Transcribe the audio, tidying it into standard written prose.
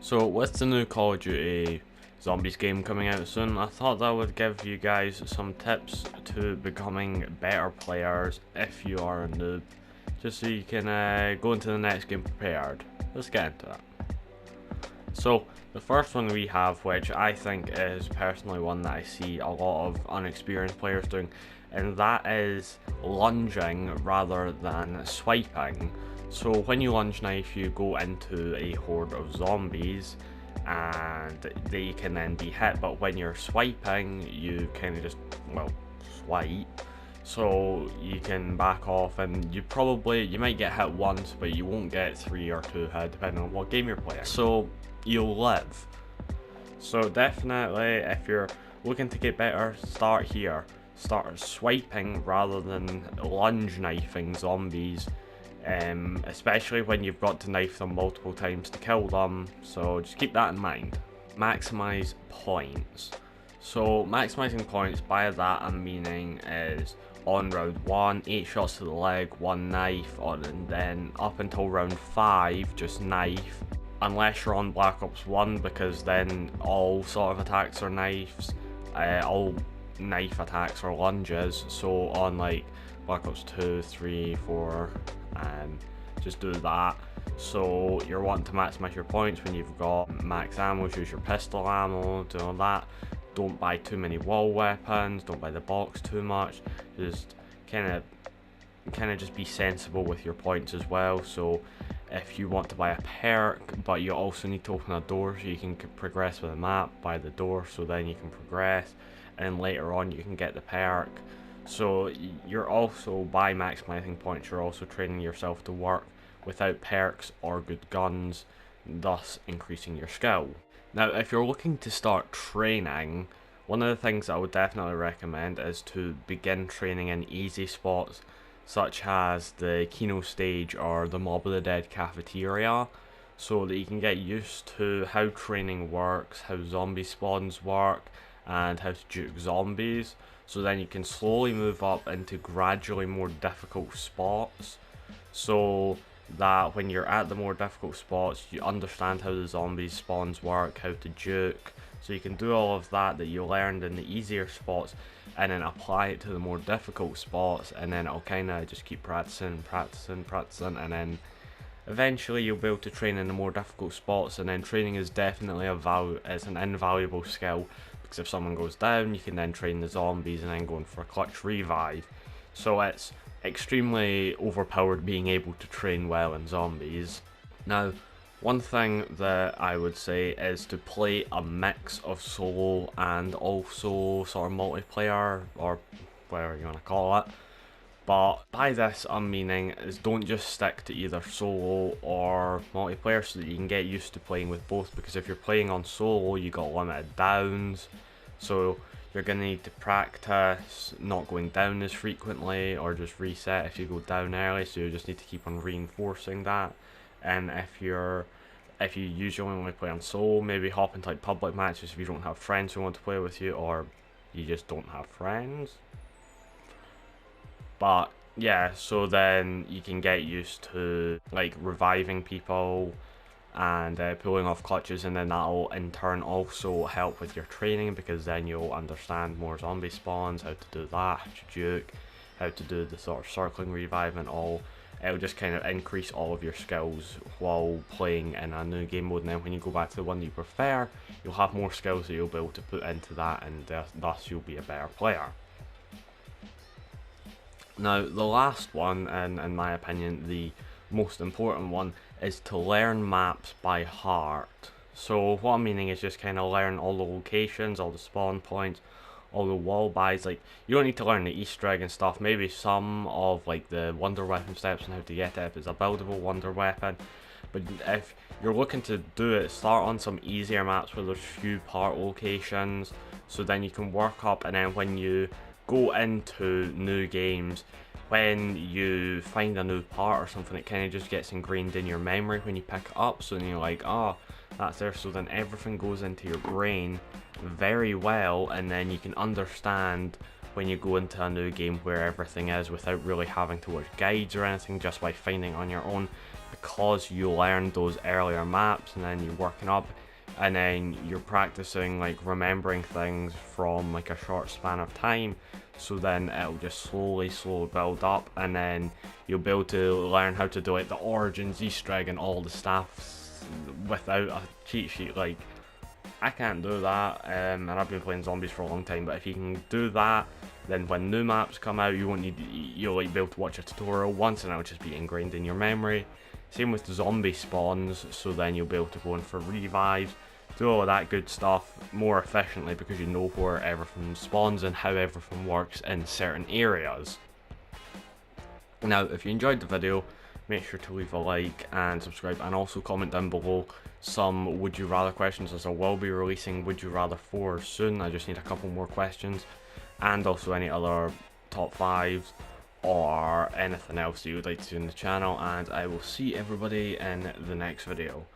So with the new Call of Duty Zombies game coming out soon, I thought that I would give you guys some tips to becoming better players if you are a noob, just so you can go into the next game prepared. Let's get into that. So the first one we have, which I think is personally one that I see a lot of unexperienced players doing, and that is lunging rather than swiping. So when you lunge knife, you go into a horde of zombies and they can then be hit, but when you're swiping, you kind of just, well, swipe. So you can back off and you might get hit once, but you won't get 3 or 2 hit depending on what game you're playing. So you'll live. So definitely, if you're looking to get better, start here. Start swiping rather than lunge knifing zombies, especially when you've got to knife them multiple times to kill them. So just keep that in mind. Maximize points. So maximizing points, by that I'm meaning is on round 1, 8 shots to the leg, 1 knife, and then up until round 5, just knife. Unless you're on Black Ops 1, because then all sort of attacks are knives, all knife attacks are lunges. So on like Black Ops 2, 3, 4, just do that. So you're wanting to maximize your points when you've got max ammo, use your pistol ammo, do all that. Don't buy too many wall weapons, don't buy the box too much, just kind of just be sensible with your points as well. So if you want to buy a perk, but you also need to open a door so you can progress with the map, buy the door so then you can progress, and later on you can get the perk. So you're also, by maximizing points, you're also training yourself to work without perks or good guns, thus increasing your skill. Now, if you're looking to start training, one of the things I would definitely recommend is to begin training in easy spots, such as the Kino stage or the Mob of the Dead cafeteria, so that you can get used to how training works, how zombie spawns work, and how to juke zombies. So then you can slowly move up into gradually more difficult spots, so that when you're at the more difficult spots, you understand how the zombie spawns work, how to juke. So you can do all of that you learned in the easier spots and then apply it to the more difficult spots, and then it'll kind of just keep practicing, and then eventually you'll be able to train in the more difficult spots. And then training is definitely it's an invaluable skill, because if someone goes down, you can then train the zombies and then go in for a clutch revive. So it's extremely overpowered being able to train well in zombies. Now, one thing that I would say is to play a mix of solo and also sort of multiplayer, or whatever you want to call it. But by this I'm meaning is don't just stick to either solo or multiplayer, so that you can get used to playing with both, because if you're playing on solo you got limited downs, so you're going to need to practice not going down as frequently, or just reset if you go down early, so you just need to keep on reinforcing that. And if you usually only play on solo, maybe hop into like public matches if you don't have friends who want to play with you, or you just don't have friends. But yeah, so then you can get used to like reviving people and pulling off clutches, and then that'll in turn also help with your training, because then you'll understand more zombie spawns, how to do that, how to juke, how to do the sort of circling revive and all. It'll just kind of increase all of your skills while playing in a new game mode, and then when you go back to the one that you prefer, you'll have more skills that you'll be able to put into that, and thus you'll be a better player. Now, the last one, and in my opinion the most important one, is to learn maps by heart. So what I'm meaning is just kind of learn all the locations, all the spawn points, all the wall buys. Like, you don't need to learn the Easter egg and stuff, maybe some of like the wonder weapon steps and how to get it if it's a buildable wonder weapon. But if you're looking to do it, start on some easier maps where there's few part locations, so then you can work up, and then when you go into new games, when you find a new part or something, it kind of just gets ingrained in your memory when you pick it up, so then you're like, oh, that's there, so then everything goes into your brain very well, and then you can understand when you go into a new game where everything is, without really having to watch guides or anything, just by finding it on your own, because you learned those earlier maps and then you're working up and then you're practicing like remembering things from like a short span of time, so then it'll just slowly build up, and then you'll be able to learn how to do like the origins, Easter egg and all the stuff without a cheat sheet. Like, I can't do that, and I've been playing zombies for a long time, but if you can do that, then when new maps come out, you'll like be able to watch a tutorial once and it'll just be ingrained in your memory. Same with the zombie spawns, so then you'll be able to go in for revives, do all of that good stuff more efficiently because you know where everything spawns and how everything works in certain areas. Now, if you enjoyed the video, make sure to leave a like and subscribe, and also comment down below some would you rather questions, as I will be releasing Would You Rather 4 soon. I just need a couple more questions, and also any other top 5s or anything else that you would like to see in the channel, and I will see everybody in the next video.